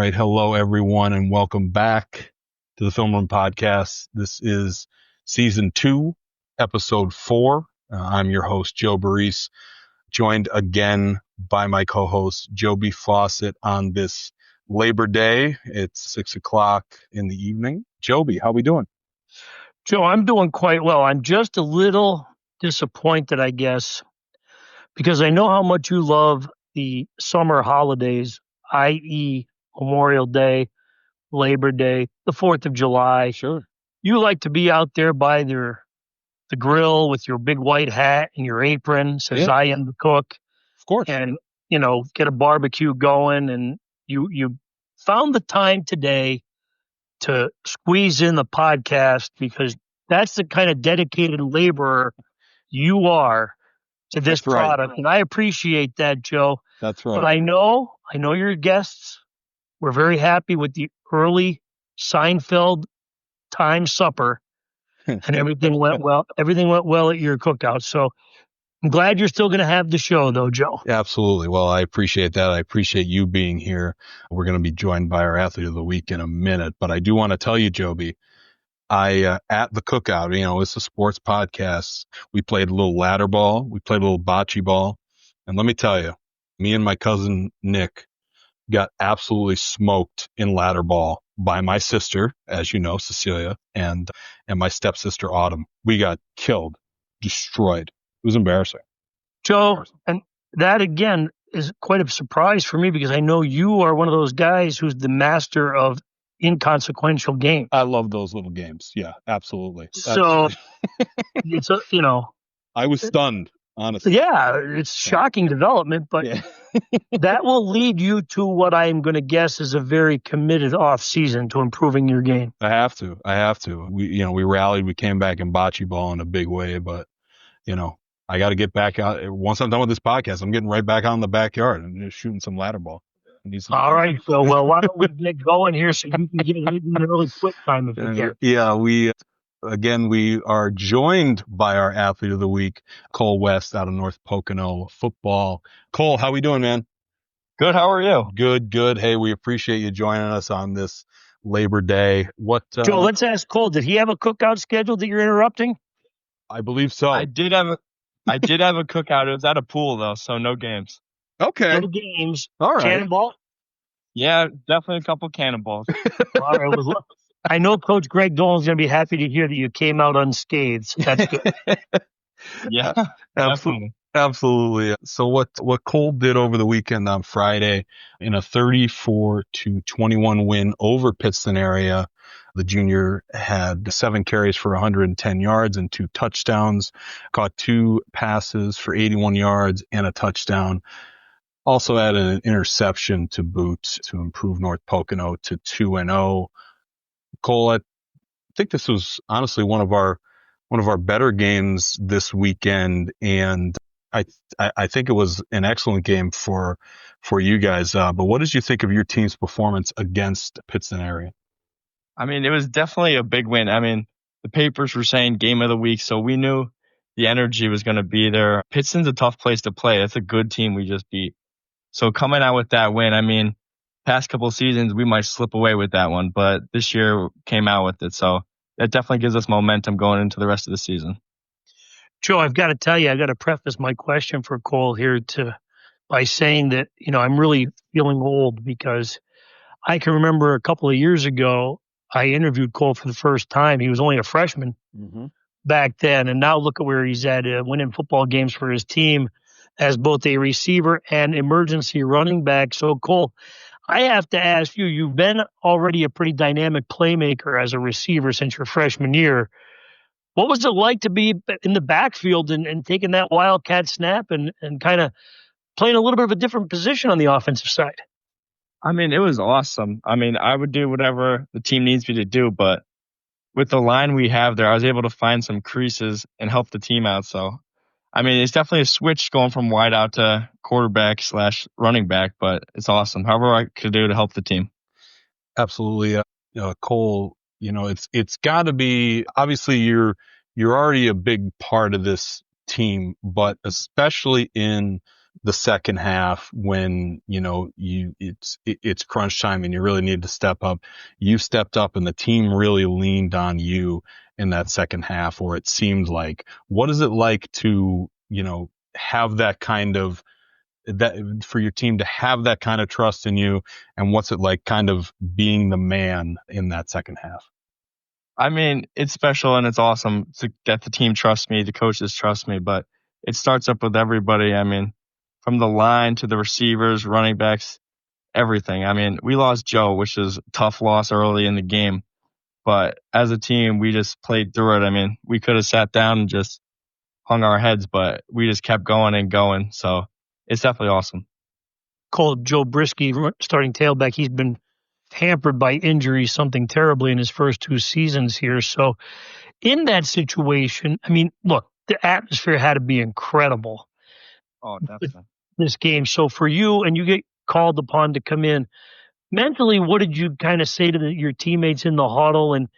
right. Hello, everyone, and welcome back to the Film Room Podcast. This is Season 2, Episode 4. I'm your host, Joe Baress, joined again by my co-host, Joby Fawcett, on this Labor Day. It's 6 o'clock in the evening. Joby, how we doing? Joe, I'm doing quite well. I'm just a little disappointed, I guess, because I know how much you love the summer holidays, i.e. Memorial Day, Labor Day, the 4th of July. Sure. You like to be out there by the grill with your big white hat and your apron, says I am the cook. Of course. And, get a barbecue going. And you found the time today to squeeze in the podcast because that's the kind of dedicated laborer you are to this product. Right. And I appreciate that, Joe. That's right. But I know your guests were very happy with the early Seinfeld time supper and everything went well. Everything went well at your cookout. So I'm glad you're still going to have the show, though, Joe. Absolutely. Well, I appreciate that. I appreciate you being here. We're going to be joined by our Athlete of the Week in a minute. But I do want to tell you, Joby, at the cookout, it's a sports podcast. We played a little ladder ball. We played a little bocce ball. And let me tell you, me and my cousin Nick got absolutely smoked in ladder ball by my sister, as you know, Cecilia, and my stepsister Autumn. We got killed, destroyed. It was embarrassing. Joe, and that again is quite a surprise for me because I know you are one of those guys who's the master of inconsequential games. I love those little games. Yeah, absolutely. So it's I was stunned, honestly. Yeah, it's shocking development, but that will lead you to what I'm going to guess is a very committed off season to improving your game. I have to. We rallied. We came back in bocce ball in a big way, but I got to get back out. Once I'm done with this podcast, I'm getting right back out in the backyard and just shooting some ladder ball. All right, so why don't we get going here so you can get it in an early quick time if you can. Yeah, we are joined by our Athlete of the Week, Cole West out of North Pocono football. Cole, how we doing, man? Good. How are you? Good. Hey, we appreciate you joining us on this Labor Day. Joe, let's ask Cole. Did he have a cookout scheduled that you're interrupting? I believe so. I did have a cookout. It was at a pool though, so no games. Okay. No games. All right. Cannonball? Yeah, definitely a couple cannonballs. All right. I know Coach Greg Dolan's going to be happy to hear that you came out unscathed. That's good. Yeah, absolutely. So what Cole did over the weekend on Friday in a 34-21 win over Pittston Area, the junior had 7 carries for 110 yards and 2 touchdowns, caught 2 passes for 81 yards and a touchdown. Also added an interception to boot to improve North Pocono to 2-0. Cole, I think this was honestly one of our better games this weekend, and I think it was an excellent game for you guys. But what did you think of your team's performance against Pittston Area? I mean, it was definitely a big win. I mean, the papers were saying game of the week, so we knew the energy was going to be there. Pittston's a tough place to play. It's a good team we just beat. So coming out with that win, I mean, past couple of seasons, we might slip away with that one, but this year came out with it. So that definitely gives us momentum going into the rest of the season. Joe, I've got to tell you, I got to preface my question for Cole here by saying that, I'm really feeling old because I can remember a couple of years ago, I interviewed Cole for the first time. He was only a freshman back then. And now look at where he's at, winning football games for his team as both a receiver and emergency running back. So, Cole, I have to ask you, you've been already a pretty dynamic playmaker as a receiver since your freshman year. What was it like to be in the backfield and taking that wildcat snap and kind of playing a little bit of a different position on the offensive side? I mean, it was awesome. I mean, I would do whatever the team needs me to do, but with the line we have there, I was able to find some creases and help the team out. So, I mean, it's definitely a switch going from wide out to quarterback / running back, but it's awesome. However I could do to help the team. Absolutely. Cole, it's got to be, obviously you're already a big part of this team, but especially in the second half when, it's crunch time and you really need to step up. You stepped up and the team really leaned on you in that second half, or it seemed like. What is it like to, have that kind of that for your team to have that kind of trust in you, and what's it like kind of being the man in that second half? I mean, it's special and it's awesome that the team trusts me, the coaches trust me, but it starts up with everybody. I mean, from the line to the receivers, running backs, everything. I mean, we lost Joe, which is a tough loss early in the game, but as a team, we just played through it. I mean, we could have sat down and just hung our heads, but we just kept going and going. So it's definitely awesome. Cole, Joe Brisky, starting tailback, he's been hampered by injury, something terribly in his first 2 seasons here. So in that situation, I mean, look, the atmosphere had to be incredible. Oh, definitely. This game. So for you, and you get called upon to come in, mentally, what did you kind of say to your teammates in the huddle? And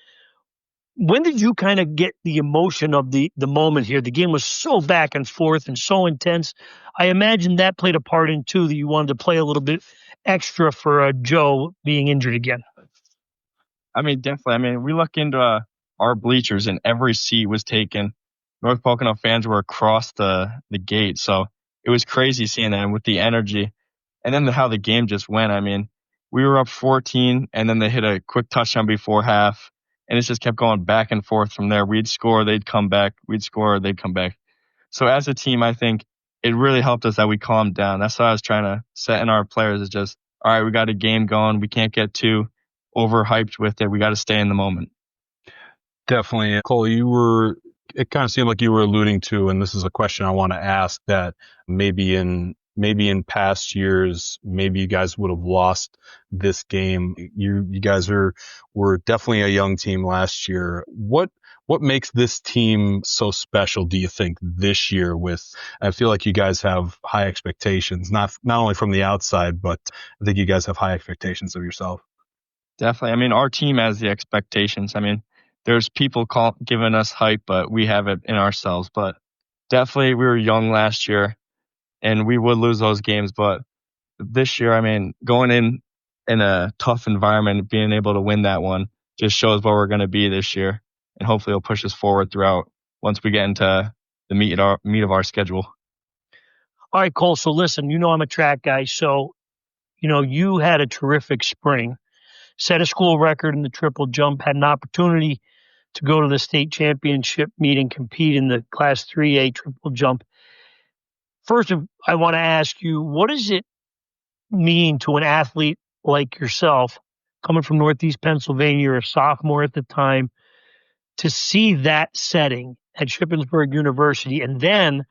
when did you kind of get the emotion of the moment here? The game was so back and forth and so intense. I imagine that played a part in, too, that you wanted to play a little bit extra for Joe being injured again. I mean, definitely. I mean, we look into our bleachers and every seat was taken. North Pocono fans were across the gate. So it was crazy seeing that, and with the energy. And then how the game just went. I mean, we were up 14, and then they hit a quick touchdown before half. And it just kept going back and forth from there. We'd score, they'd come back. We'd score, they'd come back. So as a team, I think it really helped us that we calmed down. That's what I was trying to set in our players, is just, all right, we got a game going. We can't get too overhyped with it. We got to stay in the moment. Definitely. Cole, it kind of seemed like you were alluding to, and this is a question I want to ask, that maybe in past years, maybe you guys would have lost this game. You guys were definitely a young team last year. What makes this team so special, do you think, this year? I feel like you guys have high expectations, not only from the outside, but I think you guys have high expectations of yourself. Definitely. I mean, our team has the expectations. I mean, there's people giving us hype, but we have it in ourselves. But definitely, we were young last year, and we would lose those games. But this year, I mean, going in a tough environment, being able to win that one just shows what we're going to be this year. And hopefully it'll push us forward throughout once we get into the meat of our schedule. All right, Cole. So listen, I'm a track guy. So, you had a terrific spring, set a school record in the triple jump, had an opportunity to go to the state championship meet and compete in the Class 3A triple jump. First, I want to ask you, what does it mean to an athlete like yourself, coming from Northeast Pennsylvania, you're a sophomore at the time, to see that setting at Shippensburg University and then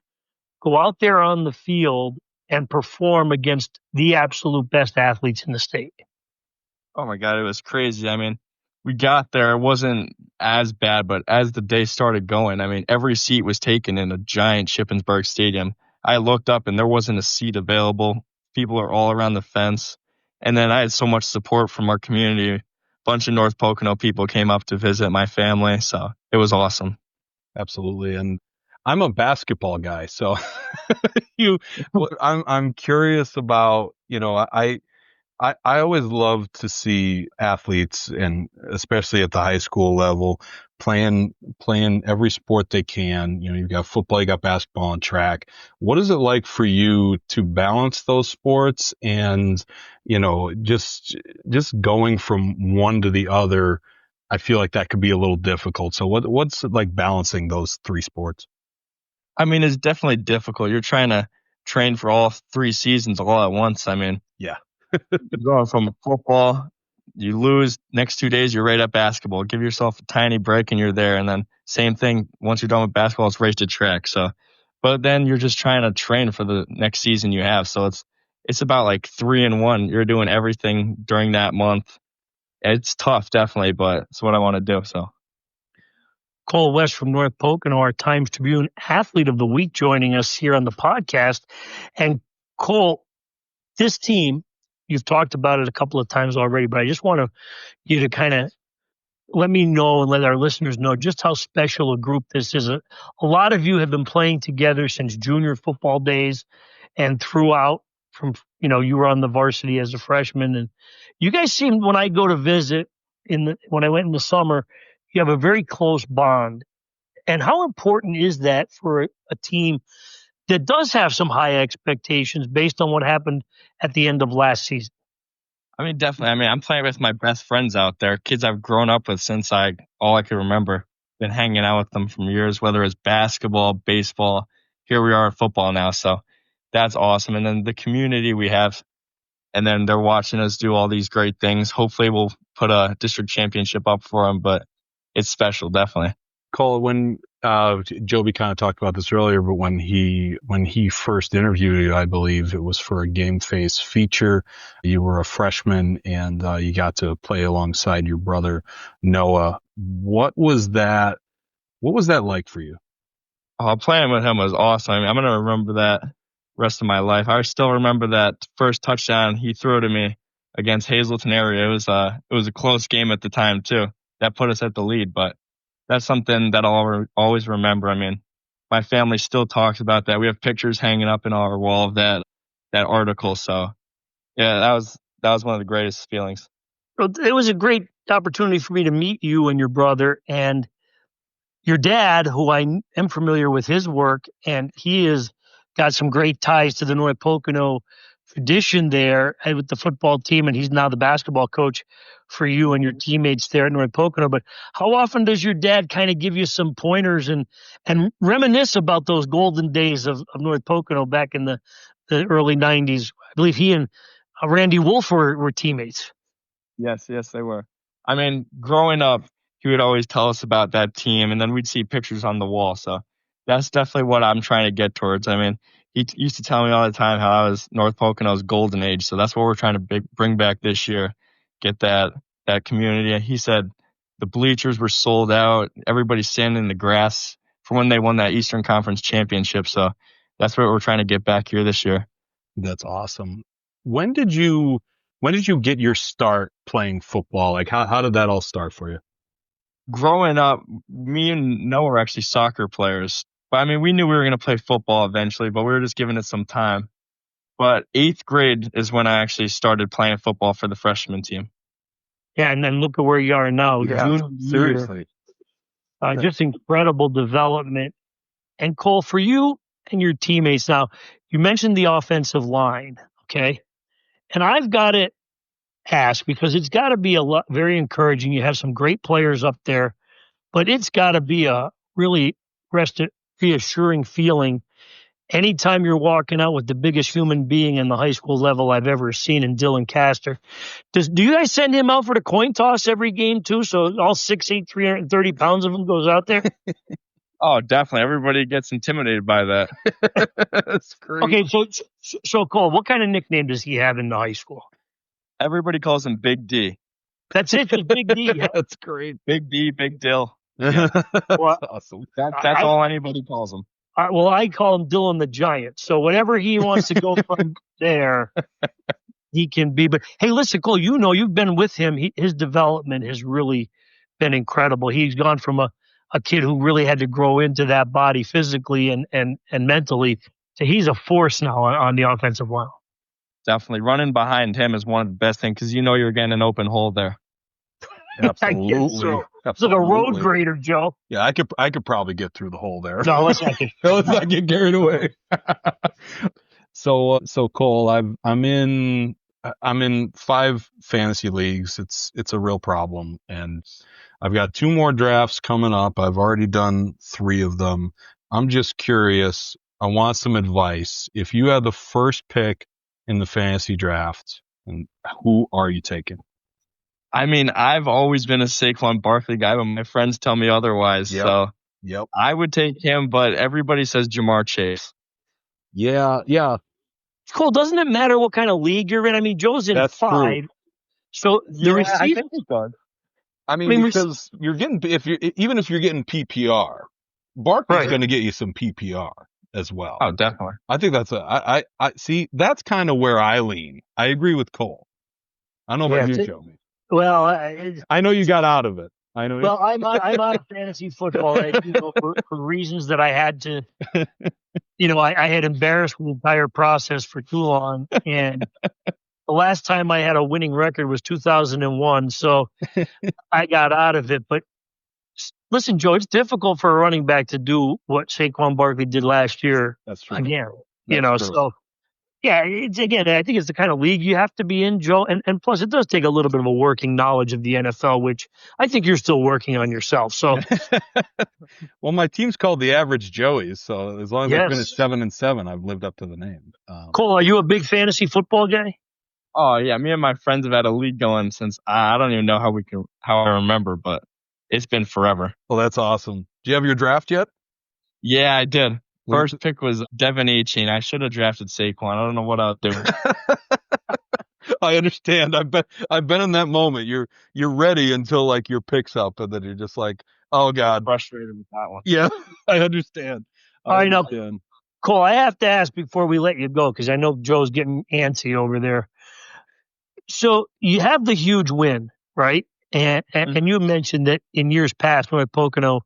go out there on the field and perform against the absolute best athletes in the state? Oh my God, it was crazy. I mean, we got there. It wasn't as bad, but as the day started going, I mean, every seat was taken in a giant Shippensburg stadium. I looked up and there wasn't a seat available. People are all around the fence. And then I had so much support from our community. A bunch of North Pocono people came up to visit my family. So it was awesome. Absolutely. And I'm a basketball guy. So I'm curious about, I always love to see athletes, and especially at the high school level, playing every sport they can. You've got football, you got basketball and track. What is it like for you to balance those sports and, just going from one to the other? I feel like that could be a little difficult. So what's it like balancing those 3 sports? I mean, it's definitely difficult. You're trying to train for all 3 seasons all at once. I mean, yeah. You're going from football, you lose, next 2 days, you're right at basketball. Give yourself a tiny break and you're there. And then same thing, once you're done with basketball, it's race to track. So, but then you're just trying to train for the next season you have. So it's about like 3 in 1. You're doing everything during that month. It's tough, definitely, but it's what I want to do. So. Cole West from North Pocono, our Times-Tribune Athlete of the Week, joining us here on the podcast. And Cole, this team, you've talked about it a couple of times already, but I just want you to kind of let me know and let our listeners know just how special a group this is. A lot of you have been playing together since junior football days, and throughout from, you were on the varsity as a freshman, and you guys seem, when I go to visit when I went in the summer, you have a very close bond. And how important is that for a team that does have some high expectations based on what happened at the end of last season? I mean, definitely. I mean, I'm playing with my best friends out there, kids I've grown up with since all I can remember. Been hanging out with them from years, whether it's basketball, baseball. Here we are in football now, so that's awesome. And then the community we have, and then they're watching us do all these great things. Hopefully, we'll put a district championship up for them, but it's special, definitely. Cole, when Joby kind of talked about this earlier, but when he first interviewed you, I believe it was for a Game Face feature. You were a freshman, and you got to play alongside your brother Noah. What was that like for you? Oh, playing with him was awesome. I mean, I'm gonna remember that rest of my life. I still remember that first touchdown he threw to me against Hazleton Area. It was a close game at the time too. That put us at the lead, but that's something that I'll always remember. I mean, my family still talks about that. We have pictures hanging up in our wall of that article. So yeah, that was one of the greatest feelings. It was a great opportunity for me to meet you and your brother and your dad, who I am familiar with his work, and he has got some great ties to the North Pocono tradition there with the football team, and he's now the basketball coach for you and your teammates there at North Pocono. But how often does your dad kind of give you some pointers and reminisce about those golden days of North Pocono back in the early 90s? I believe he and Randy Wolf were teammates. Yes, they were. I mean, growing up, he would always tell us about that team, and then we'd see pictures on the wall. So that's definitely what I'm trying to get towards. I mean, he used to tell me all the time how I was North Pocono's golden age. So that's what we're trying to bring back this year, get that community. He said the bleachers were sold out. Everybody's standing in the grass for when they won that Eastern Conference championship. So that's what we're trying to get back here this year. That's awesome. When did you get your start playing football? Like how did that all start for you? Growing up, me and Noah were actually soccer players. But I mean, we knew we were going to play football eventually, but we were just giving it some time. But 8th grade is when I actually started playing football for the freshman team. Yeah, and then look at where you are now. Yeah, seriously. Just incredible development. And Cole, for you and your teammates now, you mentioned the offensive line, okay? And I've got to ask, because it's got to be very encouraging. You have some great players up there, but it's got to be a really reassuring feeling anytime you're walking out with the biggest human being in the high school level I've ever seen in Dylan Castor. Do you guys send him out for the coin toss every game too? So all 6'8", 330 pounds of him goes out there? Oh, definitely. Everybody gets intimidated by that. That's great. Okay, so Cole, what kind of nickname does he have in the high school? Everybody calls him Big D. That's it, just Big D. Yeah? That's great. Big D, Big Dill. Yeah. Well, That's awesome. That's all anybody calls him. I call him Dylan the Giant. So whatever he wants to go from there, he can be. But hey, listen, Cole, you've been with him. His development has really been incredible. He's gone from a kid who really had to grow into that body physically and mentally. So he's a force now on the offensive line. Definitely. Running behind him is one of the best things because you're getting an open hole there. Absolutely. So. It's like a road grader, Joe. Yeah, I could probably get through the hole there. No, let's not get carried away. So Cole, I'm in 5 fantasy leagues. It's a real problem, and I've got 2 more drafts coming up. I've already done 3 of them. I'm just curious. I want some advice. If you had the first pick in the fantasy draft, and who are you taking? I mean, I've always been a Saquon Barkley guy, but my friends tell me otherwise. Yep. So Yep. I would take him, but everybody says Jamar Chase. Yeah. Cool. Doesn't it matter what kind of league you're in? I mean, Joe's in That's 5. True. So the receiver, I think it does. I mean, because you're getting even if you're getting PPR, Barkley's going to get you some PPR as well. Oh, definitely. I think that's I see. That's kind of where I lean. I agree with Cole. I don't know about you, Joby. Well, I know you got out of it. I know. Well, I'm out of fantasy football for reasons that I had to I had embarrassed the entire process for too long. And the last time I had a winning record was 2001. So I got out of it. But listen, Joe, it's difficult for a running back to do what Saquon Barkley did last year. That's true. Again, That's true. so yeah, I think it's the kind of league you have to be in, Joe. And plus, it does take a little bit of a working knowledge of the NFL, which I think you're still working on yourself. So, well, my team's called the Average Joeys, so as long as I finish yes. 7-7, I've lived up to the name. Cole, are you a big fantasy football guy? Oh yeah, me and my friends have had a league going since I don't even know how I remember, but it's been forever. Well, that's awesome. Do you have your draft yet? Yeah, I did. First pick was Devin Achane. I should have drafted Saquon. I don't know what I was doing. I understand. I've been in that moment. You're ready until like your pick's up, and then you're just like, oh God, Frustrated with that one. Yeah, I understand. I know. Cole, I have to ask before we let you go because I know Joe's getting antsy over there. So you have the huge win, right? And you mentioned that in years past, North Pocono,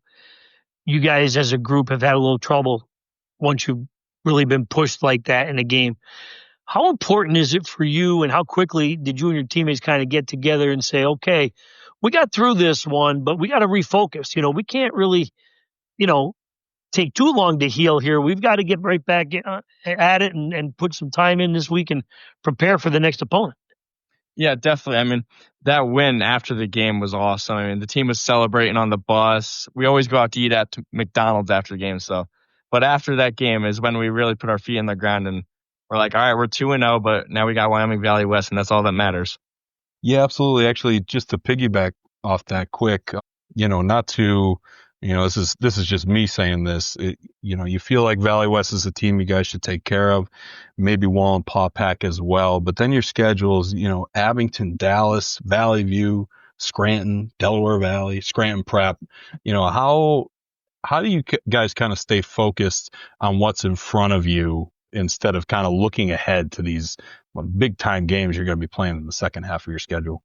you guys as a group have had a little trouble once you've really been pushed like that in a game. How important is it for you, and how quickly did you and your teammates kind of get together and say, okay, we got through this one, but we got to refocus. We can't really, take too long to heal here. We've got to get right back at it and put some time in this week and prepare for the next opponent. Yeah, definitely. I mean, that win after the game was awesome. I mean, the team was celebrating on the bus. We always go out to eat at McDonald's after the game. But after that game is when we really put our feet in the ground and we're like, all right, we're 2-0, but now we got Wyoming Valley West, and that's all that matters. Yeah, absolutely. Actually, just to piggyback off that quick, not to, this is just me saying this. You feel like Valley West is a team you guys should take care of, maybe Wallenpaupack as well. But then your schedules, Abington, Dallas, Valley View, Scranton, Delaware Valley, Scranton Prep. How do you guys kind of stay focused on what's in front of you instead of kind of looking ahead to these big time games you're going to be playing in the second half of your schedule?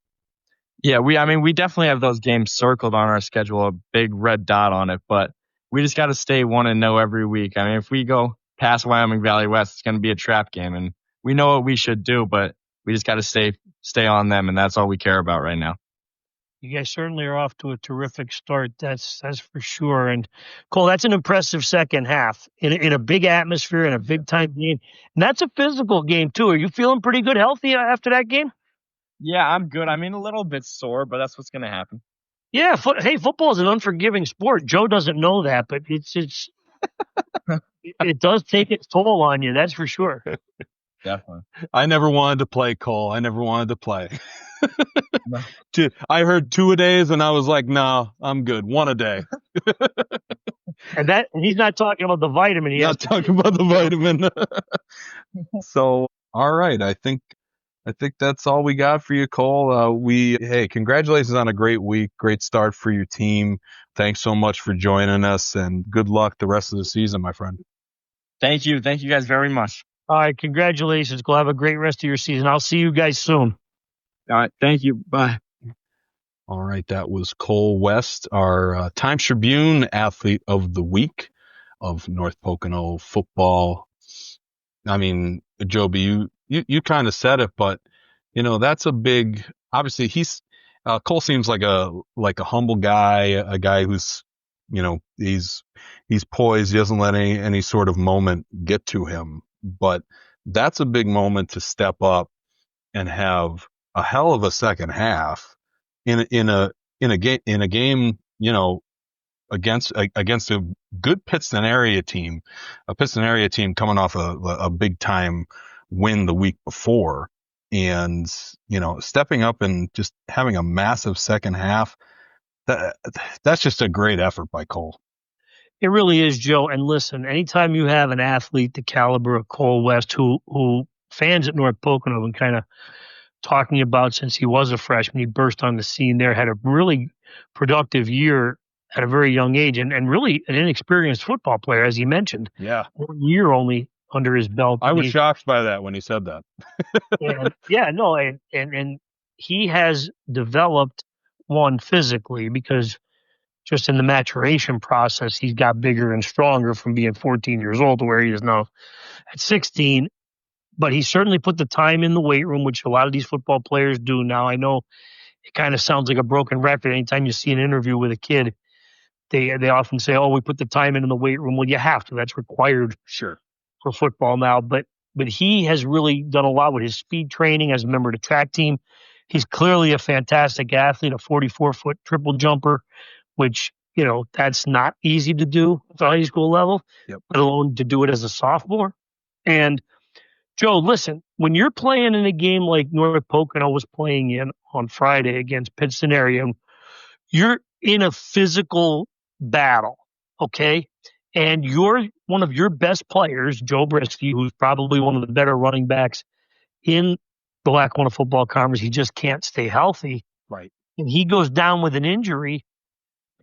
Yeah, we definitely have those games circled on our schedule, a big red dot on it, but we just got to stay 1-0 every week. I mean, if we go past Wyoming Valley West, it's going to be a trap game, and we know what we should do, but we just got to stay on them, and that's all we care about right now. You guys certainly are off to a terrific start. That's for sure. And Cole, that's an impressive second half in a big atmosphere and a big time game. And that's a physical game too. Are you feeling pretty good, healthy after that game? Yeah, I'm good. I mean, a little bit sore, but that's what's going to happen. Yeah. Football is an unforgiving sport. Joe doesn't know that, but it does take its toll on you. That's for sure. Definitely. I never wanted to play, Cole. I never wanted to play. I heard 2 a days and I was like, no, I'm good. 1 a day. and he's not talking about the vitamin. Not talking about the vitamin. So, all right. I think that's all we got for you, Cole. Hey, congratulations on a great week. Great start for your team. Thanks so much for joining us, and good luck the rest of the season, my friend. Thank you. Thank you guys very much. All right. Congratulations. Cole. Have a great rest of your season. I'll see you guys soon. All right. Thank you. Bye. All right. That was Cole West, our Times-Tribune Athlete of the Week of North Pocono football. I mean, Joby, you kind of said it, but that's a big. Obviously, Cole seems like a humble guy, a guy who's he's poised. He doesn't let any sort of moment get to him. But that's a big moment to step up and have a hell of a second half in a game, against a good Pittston Area team, a Pittston Area team coming off a big time win the week before, and stepping up and just having a massive second half. That's just a great effort by Cole. It really is, Joe. And listen, anytime you have an athlete the caliber of Cole West, who fans at North Pocono have been kind of talking about since he was a freshman, he burst on the scene there, had a really productive year at a very young age, and really an inexperienced football player, as he mentioned. Yeah. 1 year only under his belt. I was shocked by that when he said that. And he has developed one physically, because just in the maturation process, he's got bigger and stronger from being 14 years old to where he is now at 16. But he certainly put the time in the weight room, which a lot of these football players do now. I know it kind of sounds like a broken record. Anytime you see an interview with a kid, they often say, "Oh, we put the time in the weight room." Well, you have to. That's required Sure. for football now. But he has really done a lot with his speed training as a member of the track team. He's clearly a fantastic athlete, a 44-foot triple jumper, which, that's not easy to do at the high school level, Yep. let alone to do it as a sophomore. And Joe, listen, when you're playing in a game like North Pocono was playing in on Friday against Pittston Area, you're in a physical battle, okay? And you're one of your best players, Joe Brisky, who's probably one of the better running backs in the Lackawanna Football Conference. He just can't stay healthy. Right. And he goes down with an injury.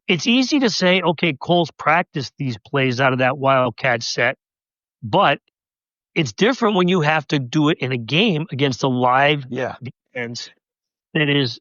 It's easy to say, okay, Cole's practiced these plays out of that Wildcat set, but it's different when you have to do it in a game against a live defense that is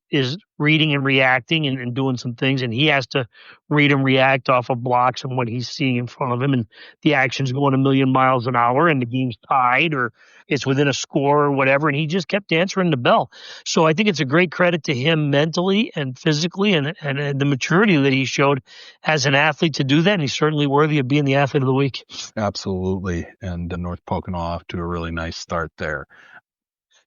reading and reacting and doing some things, and he has to read and react off of blocks and what he's seeing in front of him, and the action's going a million miles an hour, and the game's tied or it's within a score or whatever, and he just kept answering the bell. So I think it's a great credit to him mentally and physically and the maturity that he showed as an athlete to do that, and he's certainly worthy of being the athlete of the week. Absolutely. And North Pocono off to a really nice start there.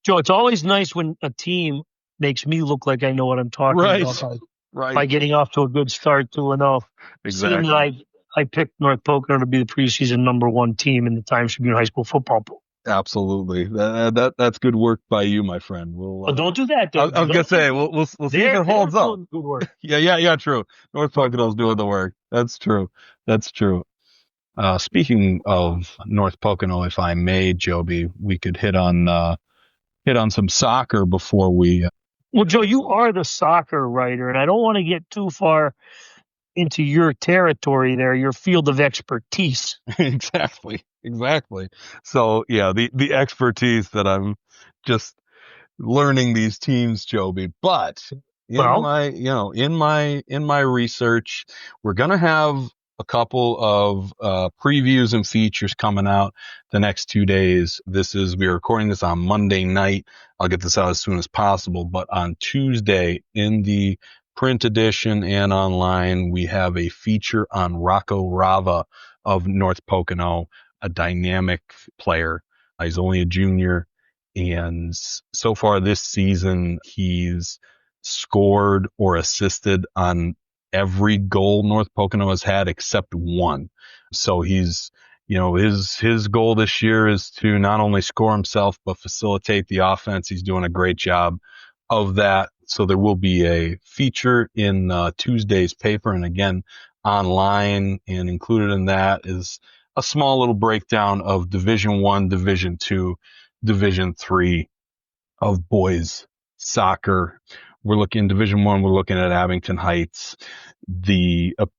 Joe, it's always nice when a team makes me look like I know what I'm talking about by getting off to a good start, 2-0. Exactly. I picked North Pocono to be the preseason number 1 team in the Times-Tribune High School football pool. Absolutely. That's good work by you, my friend. We'll don't do that. I was going to say, we'll see if it holds up. Good work. Yeah, true. North Pocono's doing the work. That's true. Speaking of North Pocono, if I may, Joby, we could hit on some soccer before we. Well, Joe, you are the soccer writer, and I don't want to get too far into your territory there, your field of expertise. Exactly. So yeah, the expertise that I'm just learning these teams, Joby. But in my research, we're gonna have a couple of previews and features coming out the next 2 days. We're recording this on Monday night. I'll get this out as soon as possible. But on Tuesday, in the print edition and online, we have a feature on Rocco Rava of North Pocono, a dynamic player. He's only a junior, and so far this season, he's scored or assisted on every goal North Pocono has had except one. So he's, his goal this year is to not only score himself, but facilitate the offense. He's doing a great job of that. So there will be a feature in Tuesday's paper, and again, online, and included in that is a small little breakdown of Division I, Division II, Division III of boys soccer. We're looking Division I. We're looking at Abington Heights.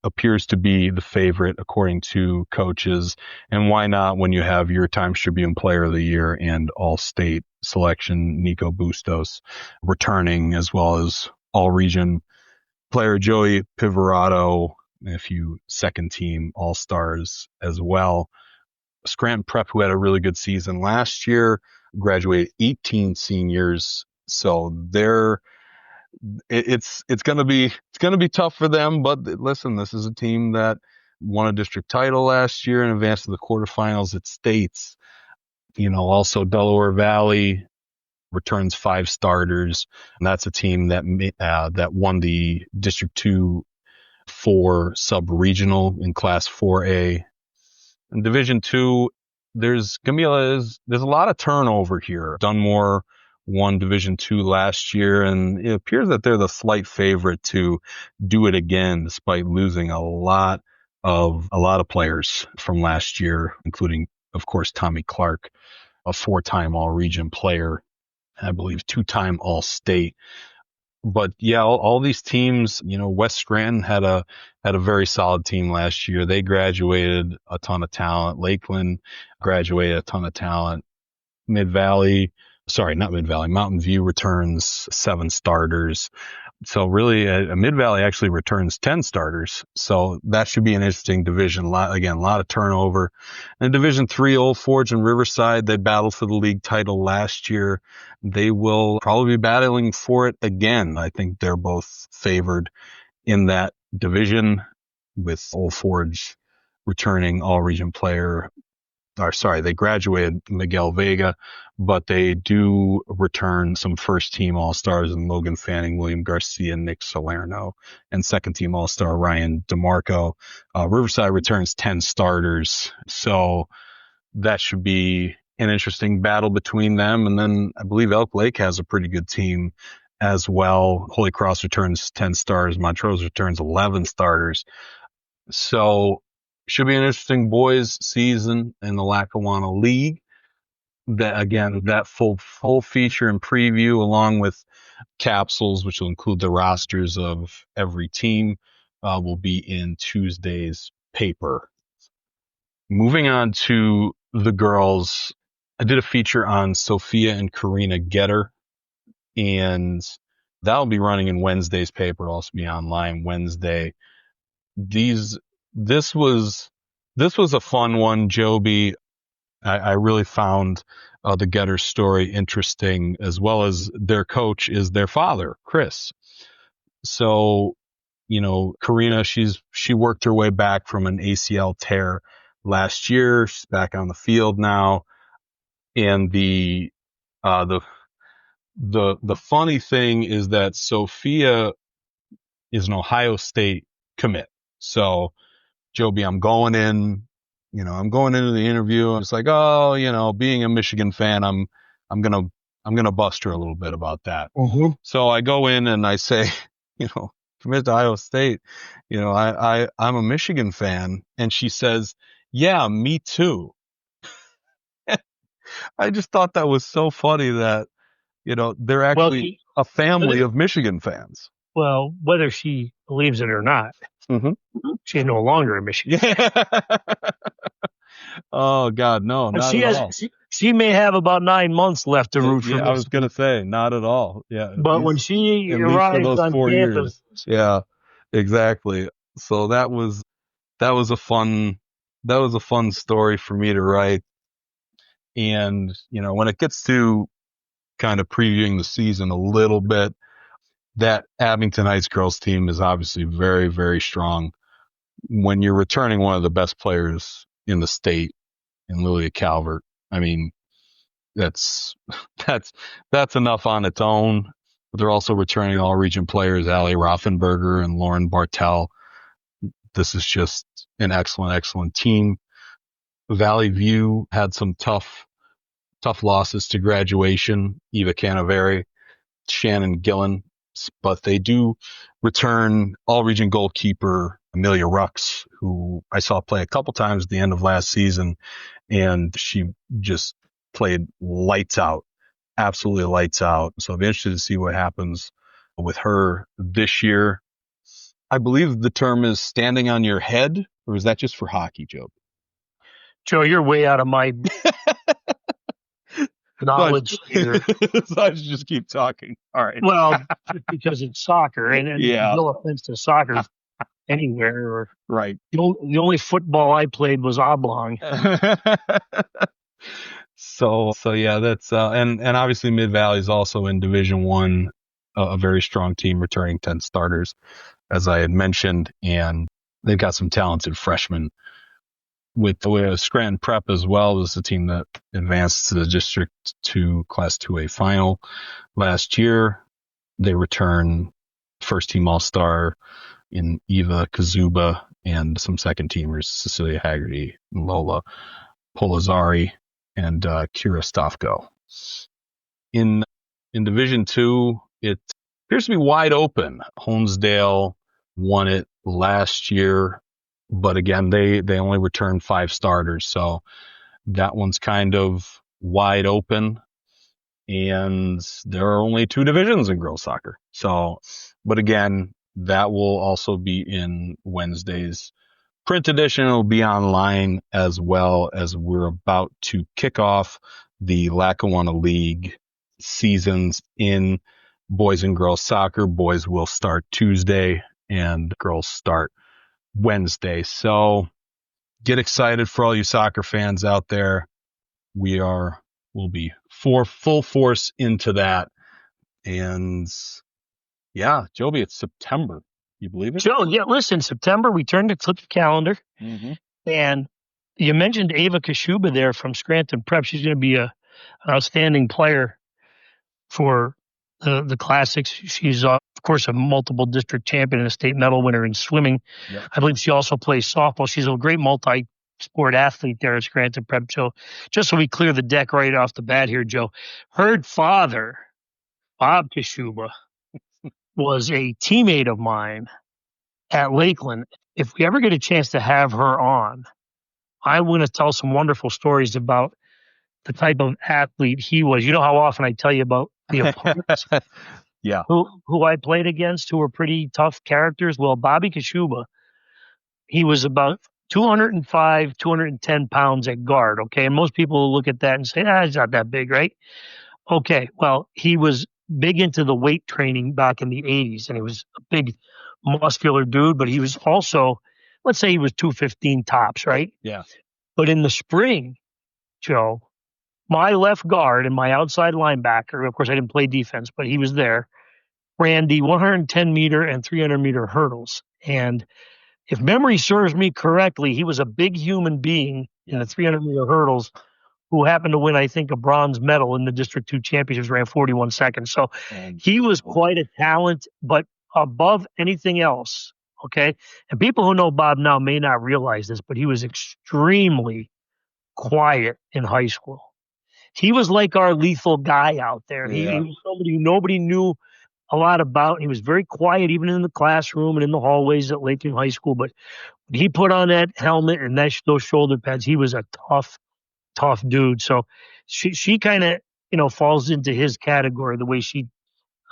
Appears to be the favorite according to coaches. And why not when you have your Times-Tribune Player of the Year and All-State selection Nico Bustos returning, as well as All-Region player Joey Pivorato, a few second-team All-Stars as well. Scranton Prep, who had a really good season last year, graduated 18 seniors. So it's going to be tough for them, but listen, this is a team that won a district title last year and advanced to the quarterfinals at states. Also Delaware Valley returns 5 starters, and that's a team that won the District 2-4 sub-regional in Class 4A. In Division 2, there's a lot of turnover here. Dunmore won Division 2 last year, and it appears that they're the slight favorite to do it again, despite losing a lot of players from last year, including, of course, Tommy Clark, a 4-time All-Region player, I believe 2-time All-State. But yeah, all these teams, West Scranton had a very solid team last year. They graduated a ton of talent. Lakeland graduated a ton of talent. Mountain View returns 7 starters. So really, Mid-Valley actually returns 10 starters. So that should be an interesting division. A lot of turnover. In Division 3, Old Forge and Riverside, they battled for the league title last year. They will probably be battling for it again. I think they're both favored in that division, with Old Forge returning all-region player. They graduated Miguel Vega, but they do return some first-team All-Stars in Logan Fanning, William Garcia, Nick Salerno, and second-team All-Star Ryan DeMarco. Riverside returns 10 starters, so that should be an interesting battle between them. And then I believe Elk Lake has a pretty good team as well. Holy Cross returns 10 stars. Montrose returns 11 starters. So should be an interesting boys season in the Lackawanna League. That full feature and preview, along with capsules, which will include the rosters of every team, will be in Tuesday's paper. Moving on to the girls, I did a feature on Sophia and Karina Getter, and that'll be running in Wednesday's paper. It'll also be online Wednesday. This was a fun one, Joby. I really found the Getter story interesting, as well as their coach is their father, Chris. So, Karina, she worked her way back from an ACL tear last year. She's back on the field now. And the funny thing is that Sophia is an Ohio State commit. So, Joby, I'm going into the interview. And it's like, being a Michigan fan, I'm gonna bust her a little bit about that. Mm-hmm. So I go in and I say, commit to Ohio State. I'm a Michigan fan, and she says, "Yeah, me too." I just thought that was so funny that they're actually a family of Michigan fans. Well, whether she believes it or not, she's no longer a Michigan. Oh God, no, not at all. She may have about 9 months left to root for. Yeah, I was gonna say, not at all. Yeah, but when she arrives on campus, yeah, exactly. So that was a fun story for me to write. And when it gets to kind of previewing the season a little bit, that Abington Heights girls team is obviously very, very strong. When you're returning one of the best players in the state, in Lilia Calvert, I mean, that's enough on its own. But they're also returning all-region players, Allie Rothenberger and Lauren Bartel. This is just an excellent, excellent team. Valley View had some tough losses to graduation. Eva Canaveri, Shannon Gillen, but they do return all-region goalkeeper Amelia Rux, who I saw play a couple times at the end of last season, and she just played lights out, absolutely lights out. So I'll be interested to see what happens with her this year. I believe the term is standing on your head, or is that just for hockey, Joe? Joe, you're way out of my knowledge here. So I should just keep talking. All right. Well, because it's soccer, and yeah. No offense to soccer anywhere. Or, right. The only football I played was oblong. So yeah, that's and obviously Mid-Valley is also in Division 1, a very strong team, returning 10 starters, as I had mentioned, and they've got some talented freshmen. With Scranton Prep as well, was the team that advanced to the District 2 Class 2A final last year. They return first-team All-Star in Eva Kazuba and some second-teamers, Cecilia Haggerty, Lola Polazari, and Kira Stofko. In Division 2, it appears to be wide open. Honesdale won it last year, but again, they only returned 5 starters, so that one's kind of wide open. And there are only 2 divisions in girls soccer. So, but again, that will also be in Wednesday's print edition. It'll be online, as well as we're about to kick off the Lackawanna League seasons in boys and girls soccer. Boys will start Tuesday and girls start Wednesday. So get excited for all you soccer fans out there. We'll be full force into that. And yeah, Joby, it's September. You believe it? Joe, yeah, listen, September, we turned to flip the calendar. Mm-hmm. And you mentioned Ava Kashuba there from Scranton Prep. She's going to be an outstanding player for the classics. She's, of course, a multiple district champion and a state medal winner in swimming. Yep. I believe she also plays softball. She's a great multi-sport athlete there at Scranton Prep. So just so we clear the deck right off the bat here, Joe, her father, Bob Kashuba, was a teammate of mine at Lakeland. If we ever get a chance to have her on, I'm going to tell some wonderful stories about the type of athlete he was. You know how often I tell you about the opponents yeah. who I played against who were pretty tough characters? Well, Bobby Kashuba, he was about 205, 210 pounds at guard, okay? And most people look at that and say, he's not that big, right? Okay, well, he was big into the weight training back in the 80s, and he was a big, muscular dude, but he was also, let's say he was 215 tops, right? Yeah. But in the spring, Joe, my left guard and my outside linebacker, of course, I didn't play defense, but he was there, ran the 110-meter and 300-meter hurdles. And if memory serves me correctly, he was a big human being in the 300-meter hurdles who happened to win, I think, a bronze medal in the District 2 championships, ran 41 seconds. So he was quite a talent, but above anything else, okay? And people who know Bob now may not realize this, but he was extremely quiet in high school. He was like our lethal guy out there. He was somebody who nobody knew a lot about. He was very quiet, even in the classroom and in the hallways at Lakeland High School. But when he put on that helmet and those shoulder pads, he was a tough dude. So she kind of, falls into his category, the way she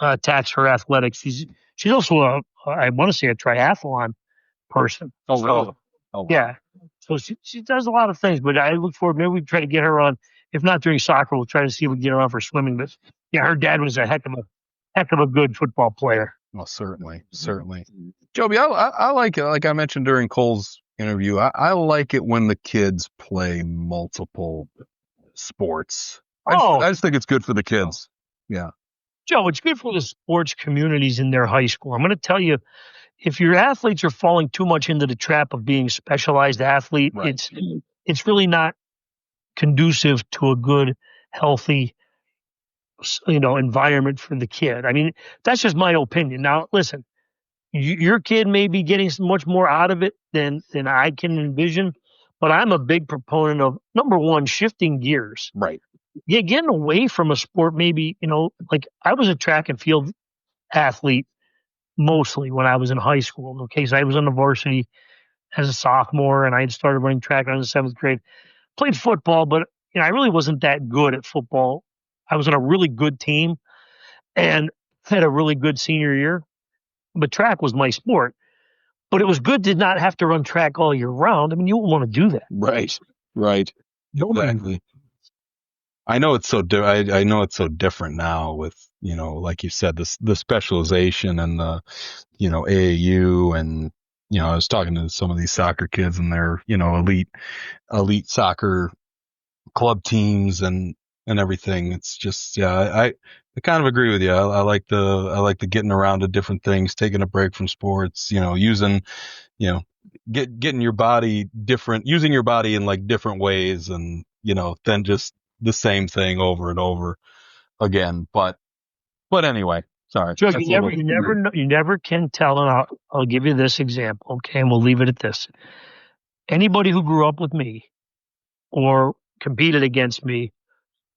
attacks her athletics. She's also I want to say a triathlon person. Oh, really? Oh, yeah. So she does a lot of things, but I look forward, maybe we try to get her on. If not during soccer, we'll try to see if we can get her on for swimming. But yeah, her dad was a heck of a good football player. Well, certainly. Joby, I like it. Like I mentioned during Cole's interview, I like it when the kids play multiple sports. I just think it's good for the kids. Yeah. Joe, it's good for the sports communities in their high school. I'm going to tell you, if your athletes are falling too much into the trap of being a specialized athlete, right, it's really not conducive to a good, healthy, environment for the kid. I mean, that's just my opinion. Now, listen, your kid may be getting much more out of it than I can envision, but I'm a big proponent of, number one, shifting gears. Right. Yeah, getting away from a sport, maybe, like I was a track and field athlete mostly when I was in high school. Okay, so I was on the varsity as a sophomore, and I had started running track when I was in 7th grade. Played football, but I really wasn't that good at football. I was on a really good team and had a really good senior year, but track was my sport. But it was good to not have to run track all year round. I mean, you wouldn't want to do that. Right. Exactly. I know it's so I know it's so different now with, like you said, the specialization and the, AAU, and, I was talking to some of these soccer kids and their, elite soccer club teams and everything. It's just, I kind of agree with you. I like the getting around to different things, taking a break from sports, using, getting your body different, using your body in like different ways, and, than just the same thing over and over again. But anyway, sorry. Joe, you never can tell. And I'll give you this example. Okay. And we'll leave it at this. Anybody who grew up with me or competed against me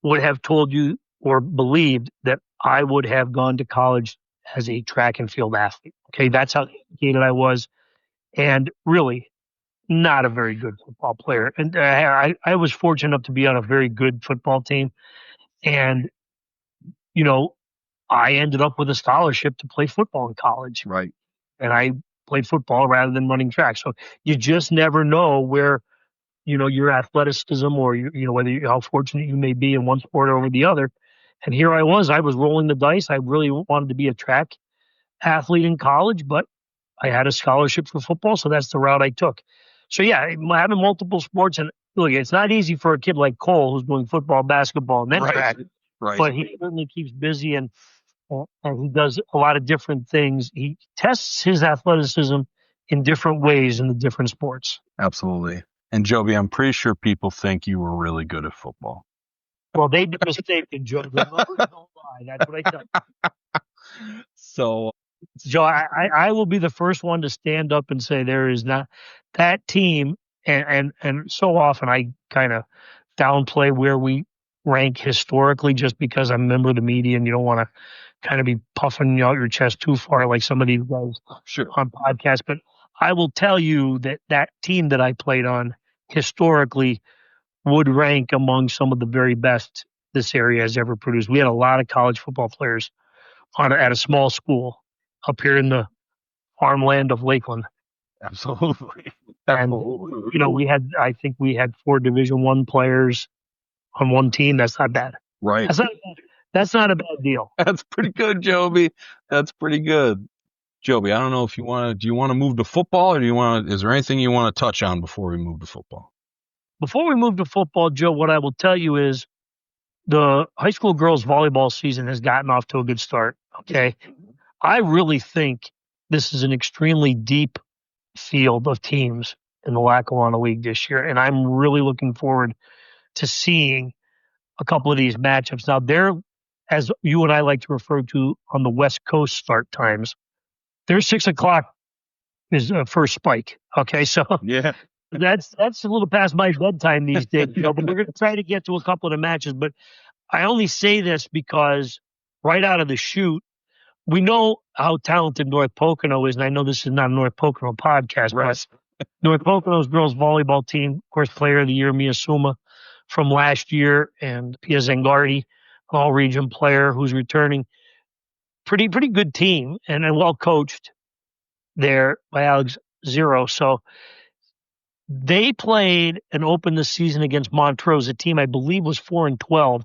would have told you or believed that I would have gone to college as a track and field athlete. Okay. That's how educated I was. And really not a very good football player. And I was fortunate enough to be on a very good football team. And, I ended up with a scholarship to play football in college. Right. And I played football rather than running track. So you just never know where, your athleticism or, how fortunate you may be in one sport over the other. And here I was rolling the dice. I really wanted to be a track athlete in college, but I had a scholarship for football, so that's the route I took. So yeah, having multiple sports, and look, it's not easy for a kid like Cole who's doing football, basketball, and then track, but he certainly keeps busy and he does a lot of different things. He tests his athleticism in different ways in the different sports. Absolutely. And Joby, I'm pretty sure people think you were really good at football. Well, they'd be mistaken, Joe. The numbers don't lie. That's what I tell you. So, Joe, I will be the first one to stand up and say there is not that team, and so often I kind of downplay where we rank historically just because I'm a member of the media and you don't want to kind of be puffing out your chest too far like some of these guys on podcasts. But I will tell you that team that I played on historically would rank among some of the very best this area has ever produced. We had a lot of college football players at a small school up here in the farmland of Lakeland. Absolutely. And, I think we had 4 Division I players on one team. That's not bad. Right. That's not a bad deal. That's pretty good, Joby. That's pretty good. Joby, I don't know if do you want to move to football or is there anything you want to touch on before we move to football? Before we move to football, Joe, what I will tell you is the high school girls volleyball season has gotten off to a good start. Okay. I really think this is an extremely deep field of teams in the Lackawanna League this year. And I'm really looking forward to seeing a couple of these matchups. Now, they're, as you and I like to refer to on the West Coast start times, their 6 o'clock is a first spike. Okay. So yeah, that's a little past my bedtime these days, but we're going to try to get to a couple of the matches. But I only say this because right out of the chute, we know how talented North Pocono is, and I know this is not a North Pocono podcast, but North Pocono's girls volleyball team, of course, Player of the Year, Mia Suma from last year, and Pia Zangardi, all-region player who's returning. Pretty good team, and well coached there by Alex Zero. So they played and opened the season against Montrose, a team I believe was 4-12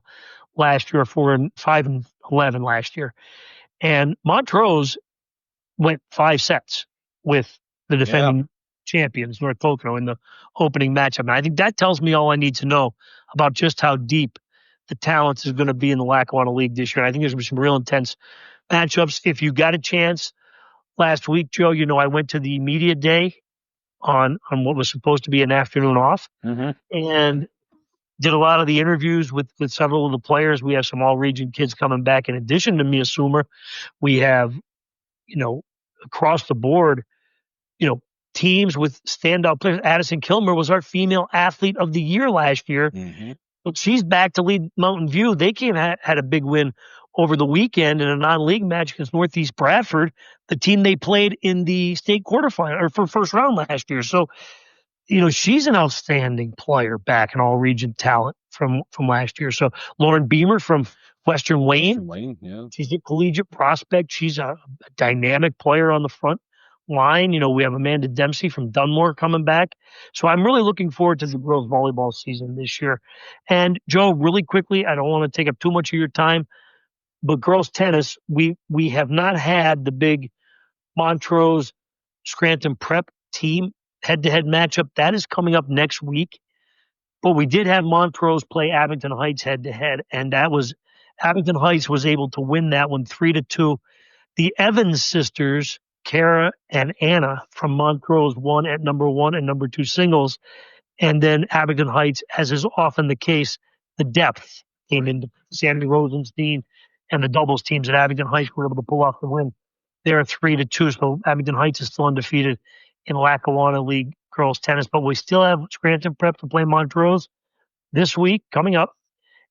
last year, 5-11 last year. And Montrose went 5 sets with the defending champions, North Pocono, in the opening matchup. And I think that tells me all I need to know about just how deep the talent is going to be in the Lackawanna League this year. And I think there's going to be some real intense matchups. If you got a chance last week, Joe, I went to the media day on what was supposed to be an afternoon off and did a lot of the interviews with several of the players. We have some all-region kids coming back. In addition to Mia Sumer, we have, across the board, teams with standout players. Addison Kilmer was our female athlete of the year last year. But she's back to lead Mountain View. They had a big win over the weekend in a non-league match against Northeast Bradford, the team they played in the state quarterfinal or for first round last year. So, she's an outstanding player back in all region talent from last year. So Lauren Beamer from Western Wayne, she's a collegiate prospect. She's a dynamic player on the front line. We have Amanda Dempsey from Dunmore coming back. So I'm really looking forward to the girls volleyball season this year. And Joe, really quickly, I don't want to take up too much of your time, but girls tennis, we have not had the big Montrose Scranton prep team head-to-head matchup. That is coming up next week. But we did have Montrose play Abington Heights head-to-head, and Abington Heights was able to win that one 3-2. The Evans sisters, Kara and Anna from Montrose, won at number 1 and number 2 singles. And then Abington Heights, as is often the case, the depth came into Sammy Rosenstein and the doubles teams at Abington Heights were able to pull off the win. They're 3-2, so Abington Heights is still undefeated in Lackawanna League girls tennis, but we still have Scranton prep to play Montrose this week coming up.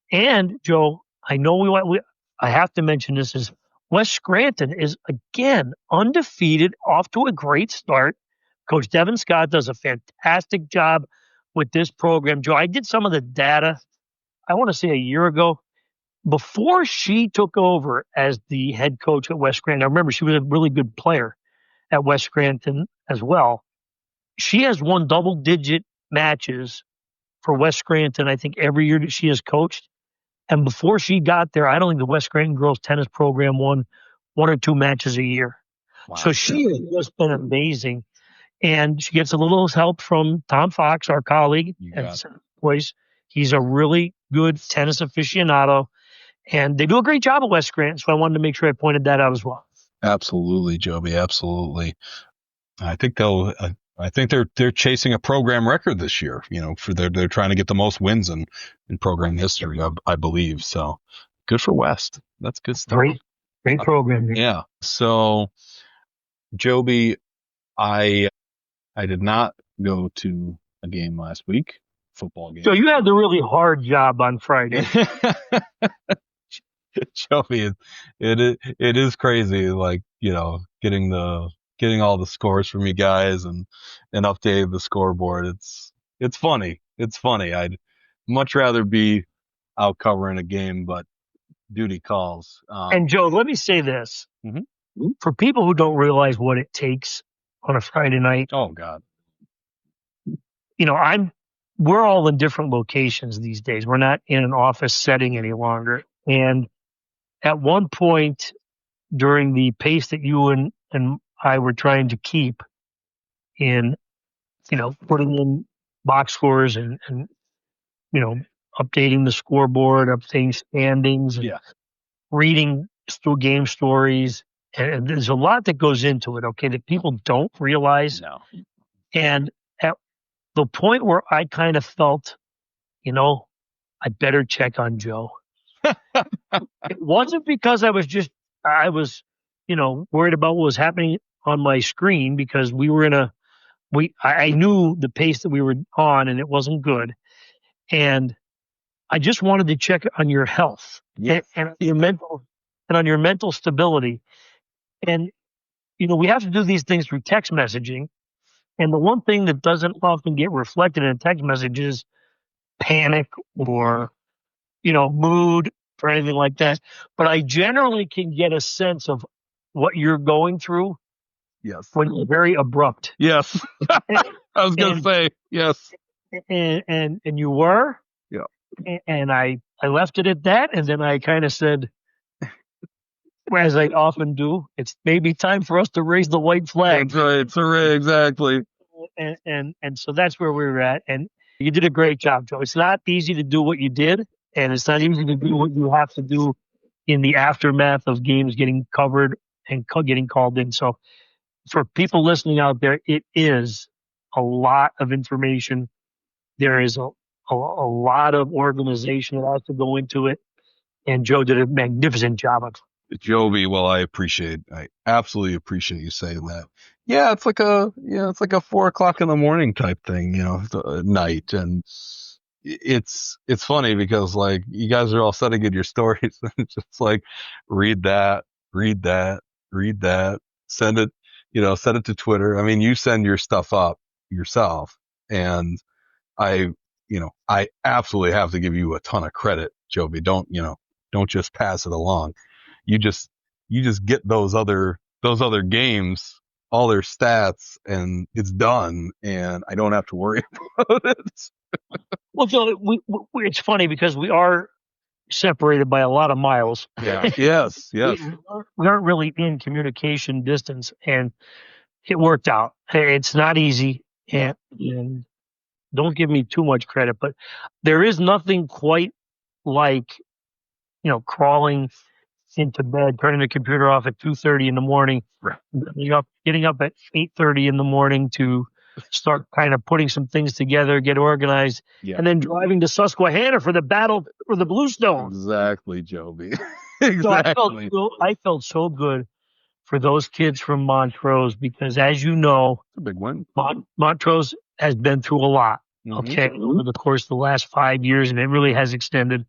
And Joe, I know I have to mention this is West Scranton is again undefeated, off to a great start. Coach Devin Scott does a fantastic job with this program. Joe, I did some of the data, I want to say a year ago, before she took over as the head coach at West Scranton. Now remember, she was a really good player at West Scranton as well. She has won double-digit matches for West Scranton, I think, every year that she has coached. And before she got there, I don't think the West Scranton girls tennis program won 1 or 2 matches a year. Wow. So she has just been amazing. And she gets a little help from Tom Fox, our colleague at Boys. He's a really good tennis aficionado. And they do a great job at West Scranton. So I wanted to make sure I pointed that out as well. Absolutely, Joby. Absolutely. I think they're chasing a program record this year. They're trying to get the most wins in program history, I believe. So good for West. That's good stuff. Great program. Yeah. So Joby, I did not go to a game last week, football game. So you had the really hard job on Friday. Joby, it is crazy. Like, getting all the scores from you guys and updating the scoreboard. It's funny. It's funny. I'd much rather be out covering a game, but duty calls. And Joe, let me say this. Mm-hmm. For people who don't realize what it takes on a Friday night. Oh God. We're all in different locations these days. We're not in an office setting any longer. And at one point during the pace that you and I were trying to keep in, putting in box scores and updating the scoreboard, updating standings, and reading through game stories. And there's a lot that goes into it, okay, that people don't realize. No. And at the point where I kind of felt, I better check on Joe. It wasn't because I was worried about what was happening on my screen, because I knew the pace that we were on and it wasn't good. And I just wanted to check on your health and your mental stability. And, we have to do these things through text messaging. And the one thing that doesn't often get reflected in a text message is panic or, mood or anything like that. But I generally can get a sense of what you're going through. Yes. When you're very abrupt. Yes. I was going to say, yes. And you were. Yeah. And I left it at that. And then I kind of said, as I often do, it's maybe time for us to raise the white flag. That's right. It's hooray, exactly. And so that's where we were at. And you did a great job, Joe. It's not easy to do what you did, and it's not easy to do what you have to do in the aftermath of games getting covered and getting called in. So for people listening out there, it is a lot of information. There is a lot of organization that has to go into it. And Joe did a magnificent job of it. Joby, well, I absolutely appreciate you saying that. Yeah, it's like a 4:00 in the morning type thing, at night. And it's funny because like you guys are all sending in your stories and it's just like, read that, send it to Twitter. I mean, you send your stuff up yourself, and I absolutely have to give you a ton of credit, Joby. Don't just pass it along. You just get those other games, all their stats, and it's done, and I don't have to worry about it. Well, Joe, it's funny because we are separated by a lot of miles. Yeah. Yes. We aren't really in communication distance, and it worked out. It's not easy, and don't give me too much credit, but there is nothing quite like, crawling into bed, turning the computer off at 2:30 in the morning, getting up at 8:30 in the morning to start kind of putting some things together, get organized, and then driving to Susquehanna for the battle for the Bluestones. Exactly, Joby. Exactly. So I felt so good for those kids from Montrose because, as you know, it's a big win. Montrose has been through a lot, over the course of the last 5 years, and it really has extended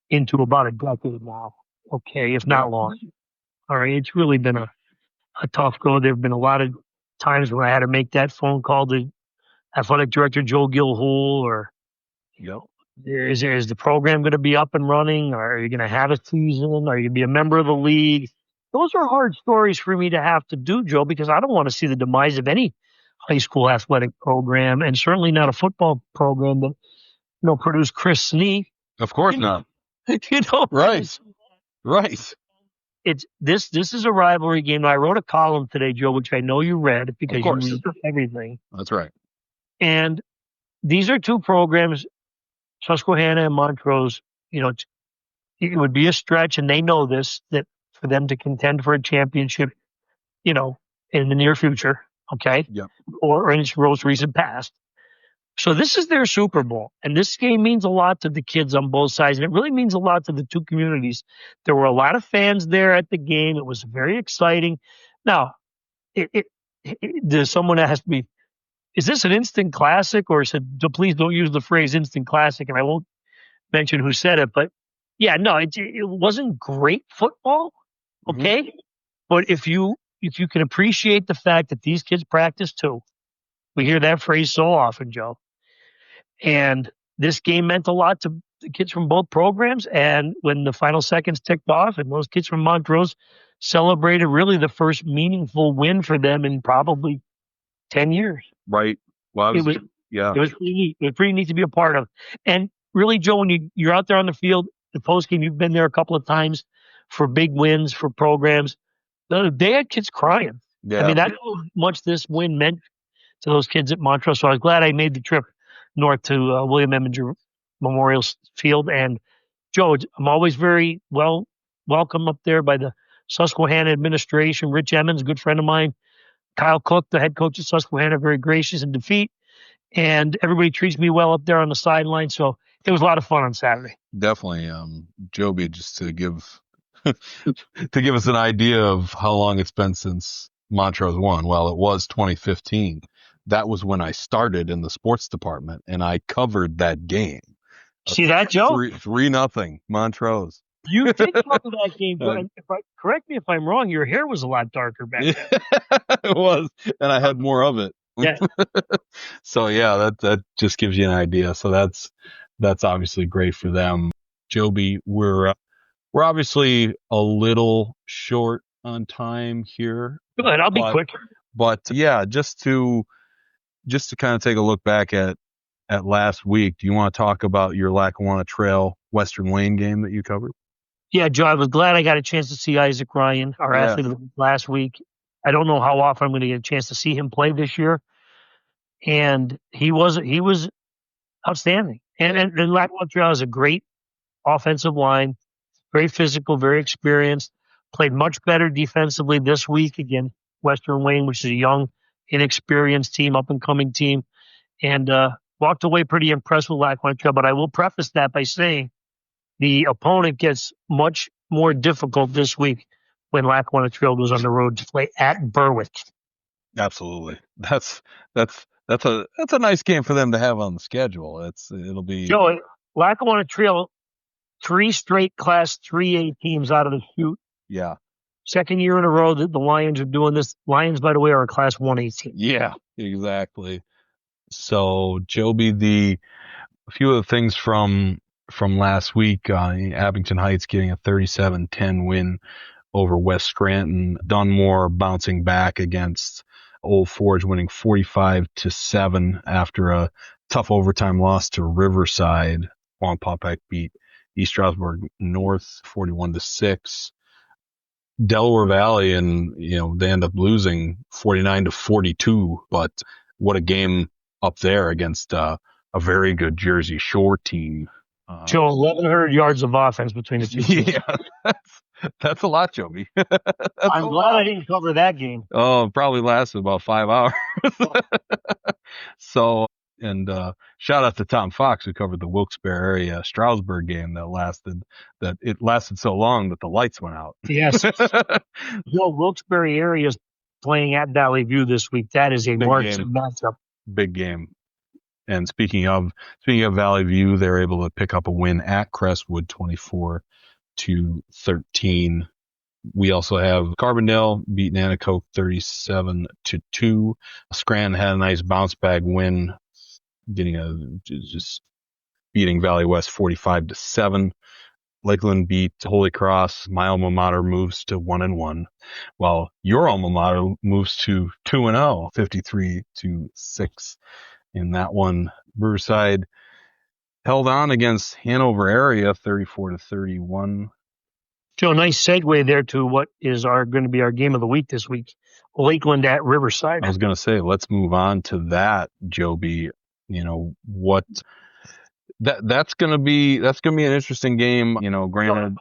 into about a decade now. Okay, if not long. All right, it's really been a tough go. There have been a lot of times when I had to make that phone call to athletic director Joe Gilhool, or is the program going to be up and running? Or are you going to have a season? Are you going to be a member of the league? Those are hard stories for me to have to do, Joe, because I don't want to see the demise of any high school athletic program, and certainly not a football program that produced Chris Snee. Of course not. You know, Right. Right. it's this is a rivalry game. I wrote a column today, Joe, which I know you read Of because you course. read everything. That's right. And these are two programs, Susquehanna and Montrose. You know, it would be a stretch, and they know this, that for them to contend for a championship, you know, in the near future, okay, Yep. or in its most recent past. So this is their Super Bowl, and this game means a lot to the kids on both sides, and it really means a lot to the two communities. There were a lot of fans there at the game. It was very exciting. Now, there's someone asked me, "Is this an instant classic?" Or said, "Please don't use the phrase instant classic," and I won't mention who said it, but yeah, no, it wasn't great football, okay, but if you can appreciate the fact that these kids practice too, we hear that phrase so often, Joe. And this game meant a lot to the kids from both programs. And when the final seconds ticked off and those kids from Montrose celebrated really the first meaningful win for them in probably 10 years. Right. Well, It was pretty neat. It was pretty neat to be a part of. And really, Joe, when you're out there on the field, the post game, you've been there a couple of times for big wins, for programs. They had kids crying. Yeah. I mean, that's how much this win meant to those kids at Montrose. So I was glad I made the trip north to William Eminger Memorial Field. And Joe, I'm always very welcome up there by the Susquehanna administration. Rich Emmons, a good friend of mine. Kyle Cook, the head coach at Susquehanna, very gracious in defeat. And everybody treats me well up there on the sideline. So it was a lot of fun on Saturday. Definitely. Joby, just to give us an idea of how long it's been since Montrose won. Well, it was 2015. That was when I started in the sports department, and I covered that game. See that, Joe? 3-0 Montrose. You did cover that game. Correct me if I'm wrong. Your hair was a lot darker back then. It was, and I had more of it. Yeah. So yeah, that just gives you an idea. So that's obviously great for them. Joby, we're obviously a little short on time here. Go ahead, I'll be quick. But yeah, just to kind of take a look back at last week, do you want to talk about your Lackawanna Trail Western Wayne game that you covered? Yeah, Joe, I was glad I got a chance to see Isaac Ryan, our athlete of the week last week. I don't know how often I'm going to get a chance to see him play this year. And he was outstanding. And Lackawanna Trail has a great offensive line, very physical, very experienced, played much better defensively this week against Western Wayne, which is a young, inexperienced team, up-and-coming team, and walked away pretty impressed with Lackawanna Trail. But I will preface that by saying the opponent gets much more difficult this week when Lackawanna Trail goes on the road to play at Berwick. Absolutely. That's a nice game for them to have on the schedule. It'll be Joe, Lackawanna Trail, 3 straight Class 3A teams out of the chute. Yeah. Second year in a row that the Lions are doing this. Lions, by the way, are a Class 1A team. Yeah, exactly. So, Joby, a few of the things from last week, Abington Heights getting a 37-10 win over West Scranton. Dunmore bouncing back against Old Forge, winning 45-7 after a tough overtime loss to Riverside. Wampaupack beat East Stroudsburg North 41-6. Delaware Valley, and they end up losing 49-42. But what a game up there against a very good Jersey Shore team. Joe, 1,100 yards of offense between the two teams. Yeah, that's a lot, Joby. I'm glad I didn't cover that game. Oh, it probably lasted about 5 hours. So, and shout out to Tom Fox, who covered the Wilkes-Barre area Stroudsburg game that lasted so long that the lights went out. Yes. Joe, Wilkes-Barre area is playing at Valley View this week. That is a marquee matchup. Big game. And speaking of Valley View, they're able to pick up a win at Crestwood 24-13. We also have Carbondale beating Anacoke 37-2. Scranton had a nice bounce back win, just beating Valley West 45-7. Lakeland beat Holy Cross. My alma mater moves to 1-1, while your alma mater moves to 2-0, 53-6. In that one, Riverside held on against Hanover Area 34-31. Joe, nice segue there to what is going to be our game of the week this week. Lakeland at Riverside. I was going to say, let's move on to that, Joby. What that's going to be an interesting game. Granted,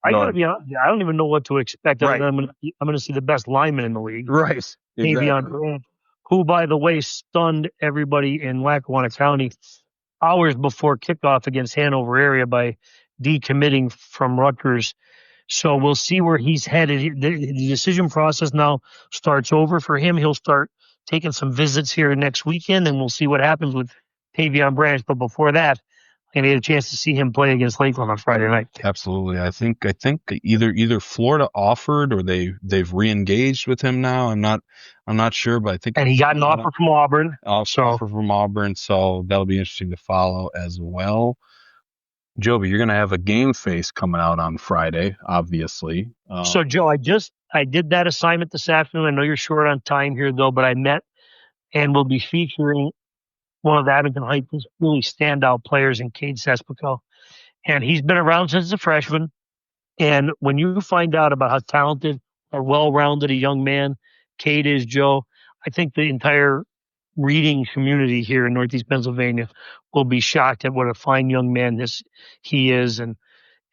I gotta be honest, I don't even know what to expect. Right. I'm going to see the best lineman in the league. Right. Exactly. Baress, who, by the way, stunned everybody in Lackawanna County hours before kickoff against Hanover Area by decommitting from Rutgers. So we'll see where he's headed. The decision process now starts over for him. He'll start taking some visits here next weekend, and we'll see what happens with Tavion Branch. But before that, I'm going to get a chance to see him play against Lakeland on Friday night. Absolutely. I think either Florida offered or they've re-engaged with him now. I'm not sure, but I think. And he got an offer from Auburn. Offer from Auburn, so that'll be interesting to follow as well. Joby, you're going to have a game face coming out on Friday, obviously. So, Joe, I did that assignment this afternoon. I know you're short on time here, though, but I met and will be featuring one of the Abington Heights' really standout players in Cade Sespico. And he's been around since a freshman. And when you find out about how talented or well-rounded a young man Cade is, Joe, I think the entire reading community here in Northeast Pennsylvania will be shocked at what a fine young man he is and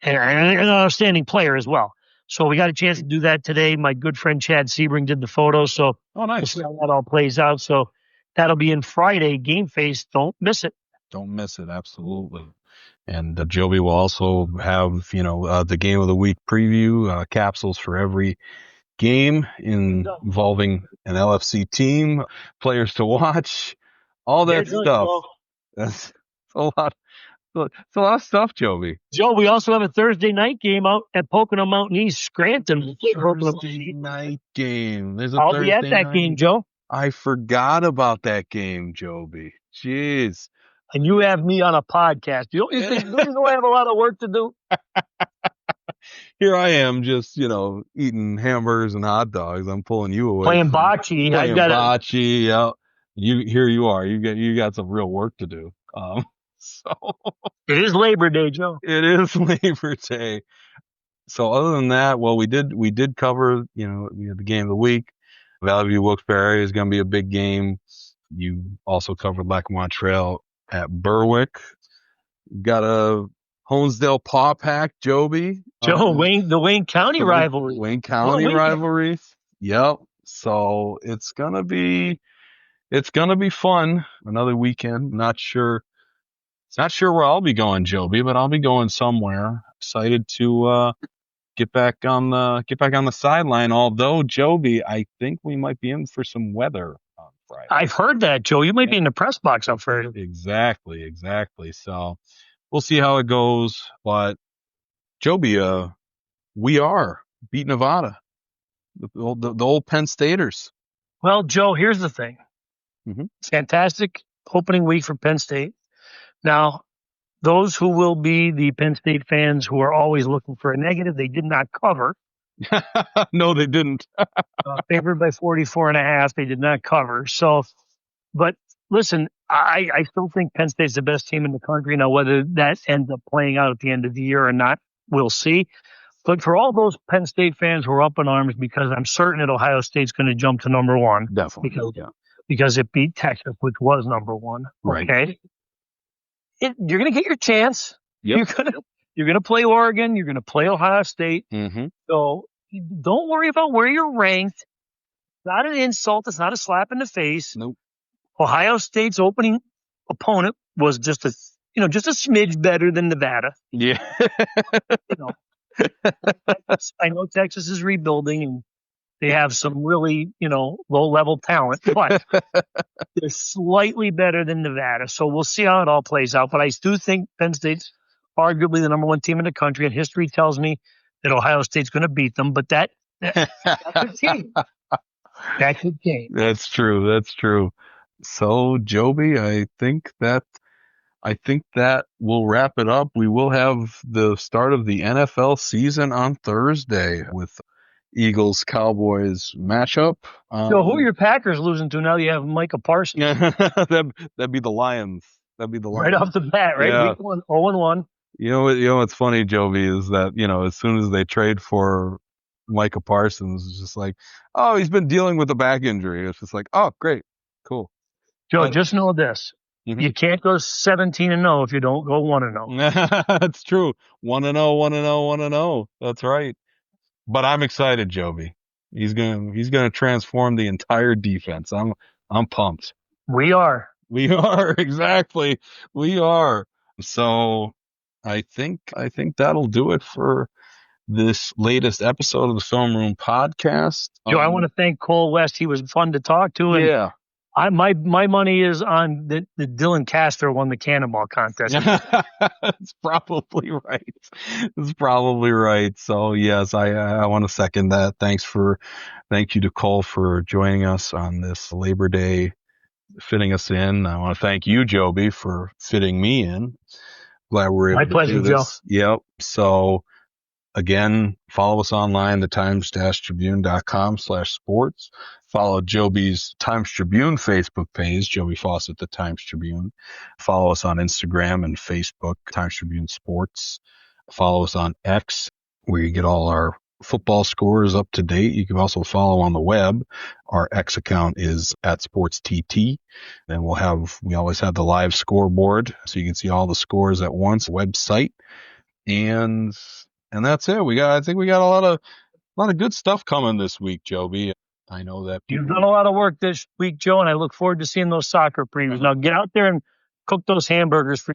an outstanding player as well. So we got a chance to do that today. My good friend Chad Sebring did the photos. So nice. We'll see how that all plays out. So that'll be in Friday game face. Don't miss it. Don't miss it. Absolutely. And Joby will also have, the game of the week preview, capsules for every game involving an LFC team, players to watch, all that stuff. That's a lot. It's a lot of stuff, Joby. Joe, we also have a Thursday night game out at Pocono Mountain East, Scranton. Thursday night game. I'll be at that game, Joe. I forgot about that game, Joby. Jeez. And you have me on a podcast. You know I have a lot of work to do. Here I am just, eating hamburgers and hot dogs. I'm pulling you away. Playing bocce. Bocce, yeah. Here you are. You got some real work to do. So it is Labor Day, Joe. It is Labor Day. So other than that, well, we did cover, we had the game of the week. Valley View Wilkes-Barre is going to be a big game. You also covered Lackawanna Trail at Berwick. Got a Honesdale Paw Pack, Joby. Joe, the Wayne County rivalry. Wayne County rivalries. Yep. So it's gonna be fun. Another weekend. Not sure where I'll be going, Joby, but I'll be going somewhere. Excited to get back on the sideline. Although, Joby, I think we might be in for some weather on Friday. I've heard that, Joe. You might be in the press box up for it. Exactly. So we'll see how it goes. But Joby, we beat Nevada, the old Penn Staters. Well, Joe, here's the thing. Mm-hmm. Fantastic opening week for Penn State. Now, those who will be the Penn State fans who are always looking for a negative, they did not cover. No, they didn't. Favored by 44.5. They did not cover. So, but listen, I still think Penn State's the best team in the country. Now, whether that ends up playing out at the end of the year or not, we'll see. But for all those Penn State fans who are up in arms, because I'm certain that Ohio State's going to jump to number one. Definitely. Because it beat Texas, which was number one. Right. Okay. You're going to get your chance. Yep. You're going to play Oregon. You're going to play Ohio State. Mm-hmm. So don't worry about where you're ranked. It's not an insult. It's not a slap in the face. Nope. Ohio State's opening opponent was just a smidge better than Nevada. Yeah. I know Texas is rebuilding and they have some really, low-level talent, but they're slightly better than Nevada. So we'll see how it all plays out. But I do think Penn State's arguably the number one team in the country, and history tells me that Ohio State's going to beat them. But that's a team. That's a game. That's true. So, Joby, I think that will wrap it up. We will have the start of the NFL season on Thursday with Eagles-Cowboys matchup. So who are your Packers losing to now? You have Micah Parsons. That'd be the Lions. That'd be the Right off the bat, right? Yeah. Week 1, 0-1. You know what's funny, Joby, is that, as soon as they trade for Micah Parsons, it's just like, oh, he's been dealing with a back injury. It's just like, oh, great. Cool. Joe, just know this. Mhm. You can't go 17-0 if you don't go 1-0. That's true. 1-0, 1-0, 1-0. That's right. But I'm excited, Joby. He's gonna transform the entire defense. I'm pumped. We are. We are, exactly. We are. So I think that'll do it for this latest episode of the Film Room podcast. Joe, I want to thank Cole West. He was fun to talk to. And Yeah. my money is on the Dylan Castor won the cannonball contest. It's probably right. It's probably right. So yes, I want to second that. Thank you to Cole for joining us on this Labor Day, fitting us in. I want to thank you, Joby, for fitting me in. Glad we're able My to pleasure, do this. Yep. So again, follow us online, the Times-Tribune.com/sports. Follow Joby's Times-Tribune Facebook page, Joby Fawcett, the Times-Tribune. Follow us on Instagram and Facebook, Times-Tribune Sports. Follow us on X, where you get all our football scores up to date. You can also follow on the web. Our X account is @SportsTT. And we always have the live scoreboard, so you can see all the scores at once, website. And that's it. I think we got a lot of good stuff coming this week, Joby. I know that You've done a lot of work this week, Joe, and I look forward to seeing those soccer previews. Now get out there and cook those hamburgers for